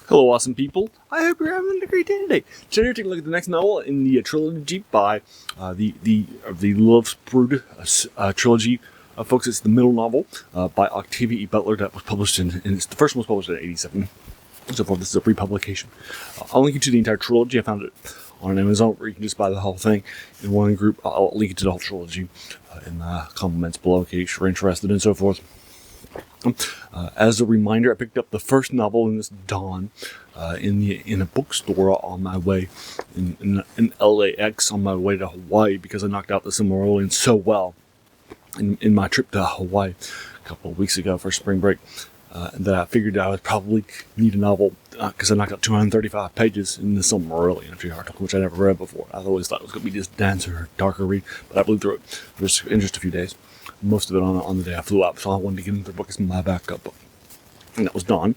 Hello, awesome people. I hope you're having a great day today. Today, we're taking a look at the next novel in the trilogy by the Lilith Brood trilogy. Folks, it's the middle novel by Octavia E. Butler that was published and it's the first one was published in '87. So forth. This is a pre-publication. I'll link you to the entire trilogy. I found it on Amazon where you can just buy the whole thing in one group. I'll link you to the whole trilogy in the comments below in case you're interested and so forth. As a reminder, I picked up the first novel in this Dawn in a bookstore on my way in LAX on my way to Hawaii because I knocked out the Silmarillion so well in my trip to Hawaii a couple of weeks ago for spring break that I figured I would probably need a novel because I knocked out 235 pages in the Silmarillion, which I never read before. I always thought it was going to be this denser, darker read, but I blew through it in just a few days. Most of it on the day I flew out, so I wanted to get into the book as my backup book. And that was Dawn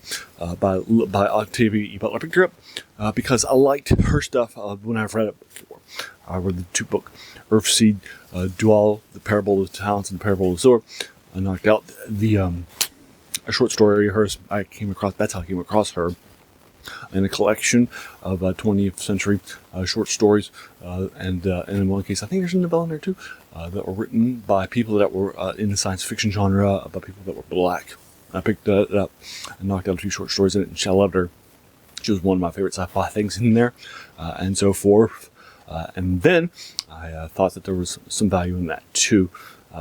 by Octavia E. Butler. I picked her up because I liked her stuff when I've read it before. I read the two-book Earthseed Dual, The Parable of the Talents and The Parable of the Sword. I knocked out a short story of hers. That's how I came across her. In a collection of 20th century short stories, and in one case, I think there's a Nebula in there too, that were written by people that were in the science fiction genre, by people that were black. I picked that up and knocked out a few short stories in it, and I loved her. She was one of my favorite sci-fi things in there, and so forth. And then I thought that there was some value in that too.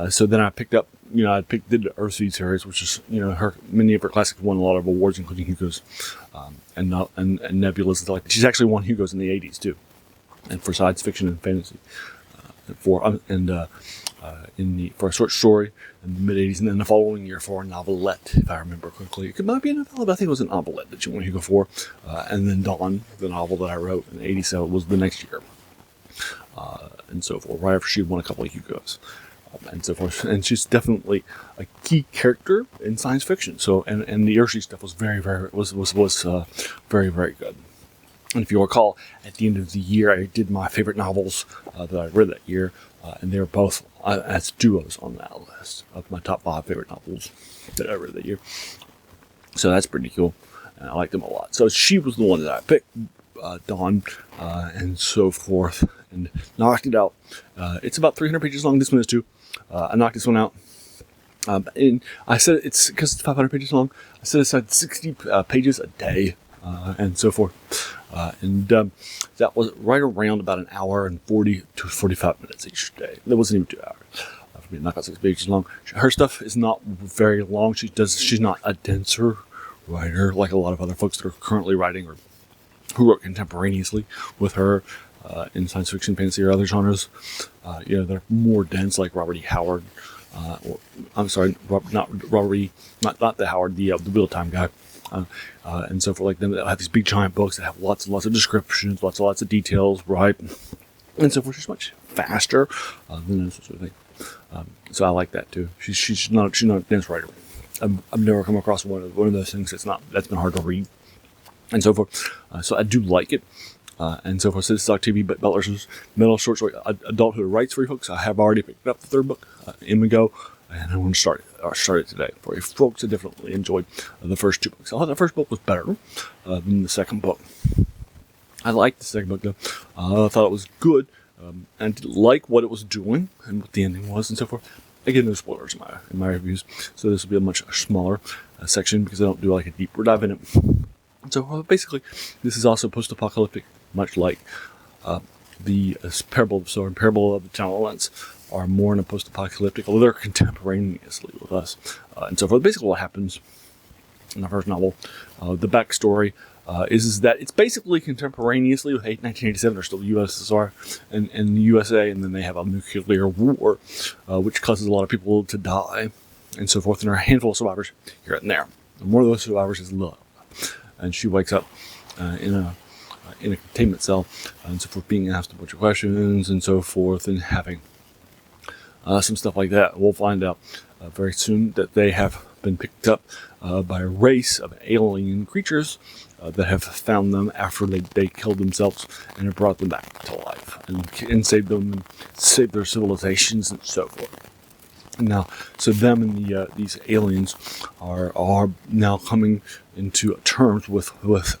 So then I picked up, did the Earthseed series, which is, many of her classics won a lot of awards, including Hugo's, and Nebula's. She's actually won Hugo's in the 80s too, and for science fiction and fantasy, for a short story in the mid 80s, and then the following year for a novelette, if I remember correctly. It might be a novella, but I think it was an novelette that she won Hugo for, and then Dawn, the novel that I wrote in the 80s, so it was the next year, and so forth. Right after she won a couple of Hugos. And so forth, and she's definitely a key character in science fiction. So, and the Earthseed stuff was very good. And if you recall, at the end of the year, I did my favorite novels that I read that year, and they were both as duos on that list of my top 5 favorite novels that I read that year. So that's pretty cool, and I liked them a lot. So she was the one that I picked, Dawn, and so forth, and knocked it out. It's about 300 pages long. This one is too. I knocked this one out. And I said it's because it's 500 pages long. I set aside 60 pages a day, and so forth. And that was right around about an hour and 40 to 45 minutes each day. That wasn't even 2 hours for me to knock out 6 pages long. Her stuff is not very long. She's not a denser writer like a lot of other folks that are currently writing or who wrote contemporaneously with her. In science fiction, fantasy, or other genres, they're more dense, like Robert E. Howard. Not the Howard, the Wheel Time guy, and so forth. Like them, that have these big giant books that have lots and lots of descriptions, lots of details, right, and so forth. She's much faster than this sort of thing. So I like that too. She's not a dense writer. I've never come across one of those things that's been hard to read, and so forth. So I do like it. And so forth. So this is Octavia Butler's middle short story, Adulthood Rites for you folks. I have already picked up the third book, Indigo, and I want to start it today for you folks. I definitely enjoyed the first 2 books. I thought the first book was better than the second book. I liked the second book though. I thought it was good, and I did like what it was doing and what the ending was and so forth. Again, no spoilers in my reviews, so this will be a much smaller section because I don't do like a deeper dive in it. So basically, this is also post-apocalyptic, much like the Parable of the Sword and Parable of the Talents are more in a post-apocalyptic, although they're contemporaneously with us. And so forth. Basically what happens in the first novel, the backstory is that it's basically contemporaneously with 1987. There's still the USSR and the USA, and then they have a nuclear war, which causes a lot of people to die, and so forth. And there are a handful of survivors here and there. And one of those survivors is Lilith. And she wakes up in a containment cell, and so forth, being asked a bunch of questions and so forth, and having some stuff like that. We'll find out very soon that they have been picked up by a race of alien creatures that have found them after they killed themselves and have brought them back to life and saved them and saved their civilizations and so forth. Now, so them and these aliens are now coming into terms with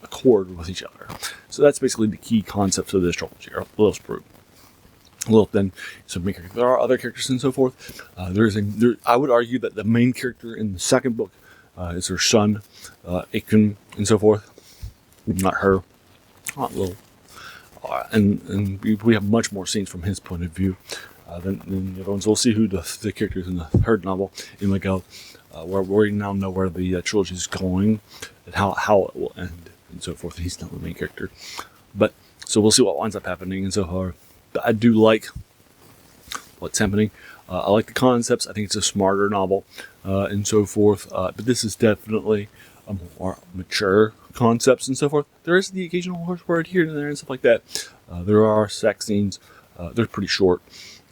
accord with each other. So that's basically the key concepts of this trilogy, or Lilith's Brood. Lilith then is a main character. There are other characters and so forth. I would argue that the main character in the second book is her son, Aiken, and so forth. Not her, not Lilith. And we have much more scenes from his point of view than the other ones. We'll see who the characters in the third novel, in Lego, where we now know where the trilogy is going and how it will end and so forth. He's not the main character, but so we'll see what winds up happening and so forth. But I do like what's happening. I like the concepts. I think it's a smarter novel and so forth. But this is definitely a more mature concepts and so forth. There is the occasional horse word here and there and stuff like that. There are sex scenes. They're pretty short.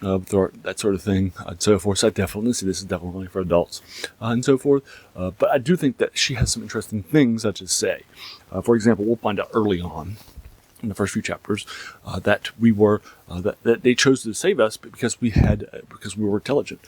That sort of thing and so forth. So I definitely see this is definitely for adults and so forth. But I do think that she has some interesting things, such as say, for example, we'll find out early on in the first few chapters that we were that they chose to save us because we were intelligent.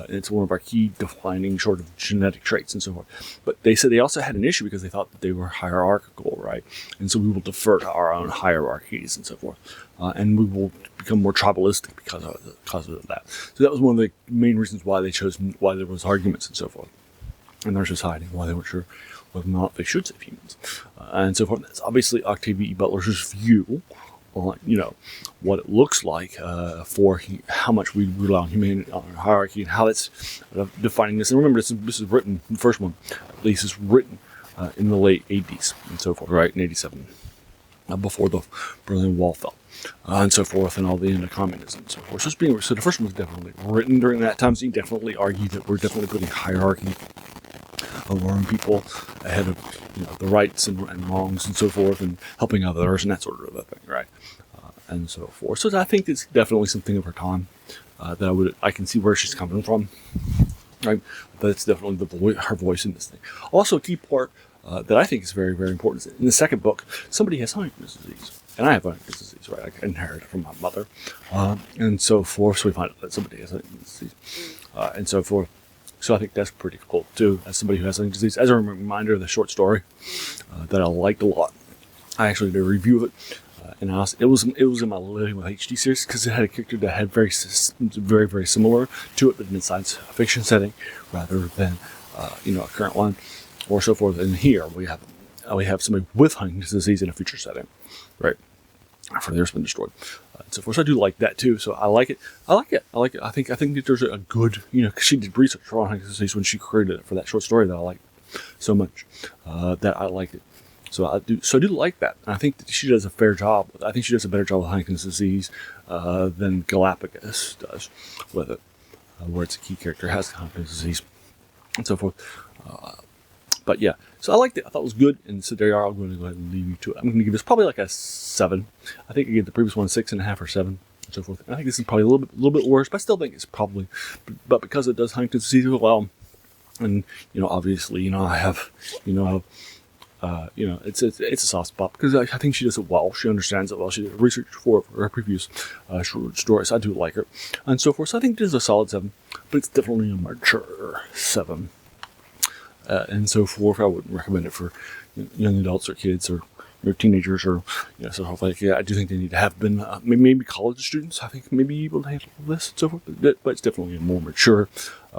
It's one of our key defining sort of genetic traits and so forth. But they said they also had an issue because they thought that they were hierarchical, right? And so we will defer to our own hierarchies and so forth, and we will become more tribalistic because of that. So that was one of the main reasons why there was arguments and so forth in their society, why they weren't sure whether or not they should save humans and so forth. That's obviously Octavia E. Butler's view on what it looks like for how much we rely on humanity, on hierarchy, and how it's defining this. And remember, this is written, the first one at least is written in the late 80s and so forth, right, in 87, before the Berlin Wall fell and so forth, and all the end of communism and so forth. So the first one was definitely written during that time, so you definitely argue that we're definitely putting hierarchy of our own people ahead of the rights and wrongs and so forth, and helping others and that sort of thing, right? And so forth. So I think it's definitely something of her time that I can see where she's coming from, right? But it's definitely her voice in this thing. Also, a key part that I think is very, very important is in the second book, somebody has Huntington's disease, and I have Huntington's disease, right? I inherited it from my mother, and so forth. So we find out that somebody has Huntington's disease, and so forth. So I think that's pretty cool too, as somebody who has Huntington's disease. As a reminder of the short story that I liked a lot, I actually did a review of it, and it was in my Living with HD series because it had a character that had very, very similar to it, but in a science fiction setting rather than a current one or so forth. And here we have somebody with Huntington's disease in a future setting, right? After the Earth's been destroyed. So forth. So I do like that too. So I like it. I think that there's a good, because she did research for Huntington's disease when she created it for that short story that I liked so much that I liked it. So I do like that. And I think that she does a fair job. I think she does a better job with Huntington's disease than Galapagos does with it, where it's a key character has Huntington's disease and so forth. But yeah, so I liked it. I thought it was good, and so there you are. I'm going to go ahead and leave you to it. I'm going to give this probably like a 7. I think I gave the previous one 6.5 or 7, and so forth. And I think this is probably a little bit worse, but I still think it's probably. But because it does Huntington's disease well, and obviously, I have, it's a soft spot because I think she does it well. She understands it well. She did research for her previous short stories. I do like her, and so forth. So I think this is a solid 7, but it's definitely a mature 7. And so forth. I wouldn't recommend it for young adults or kids or teenagers or so forth. Like, I do think they need to have been maybe college students. I think maybe able to handle this and so forth. But it's definitely a more mature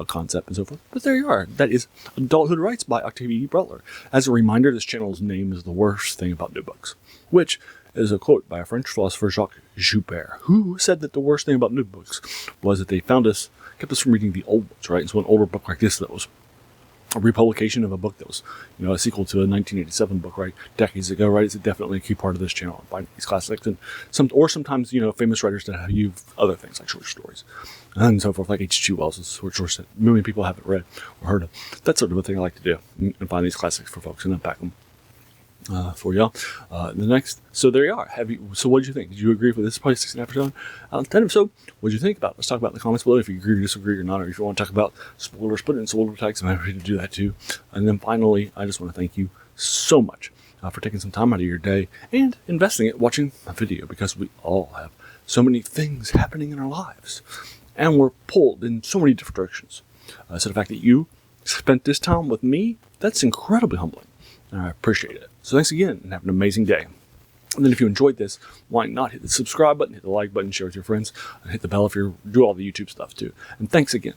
concept and so forth. But there you are. That is Adulthood Rites by Octavia E. Butler. As a reminder, this channel's name is The Worst Thing About New Books, which is a quote by a French philosopher, Jacques Joubert, who said that the worst thing about new books was that they kept us from reading the old ones, right? And so an older book like this that was a republication of a book that was, a sequel to a 1987 book, right, decades ago, right? It's definitely a key part of this channel, finding these classics, and sometimes, famous writers that have used other things like short stories and so forth, like H.G. Wells' short stories that many people haven't read or heard of. That's sort of a thing I like to do, and find these classics for folks and unpack them for y'all. So there you are. So what did you think? Did you agree with this? Probably 6.5 out of 10. So what did you think about it? Let's talk about it in the comments below if you agree or disagree or not, or if you want to talk about spoilers, put it in spoiler tags. I'm happy to do that too. And then finally, I just want to thank you so much for taking some time out of your day and investing it watching my video, because we all have so many things happening in our lives and we're pulled in so many different directions. So the fact that you spent this time with me, that's incredibly humbling. And I appreciate it. So thanks again, and have an amazing day. And then if you enjoyed this, why not hit the subscribe button, hit the like button, share with your friends, and hit the bell if you do all the YouTube stuff too. And thanks again.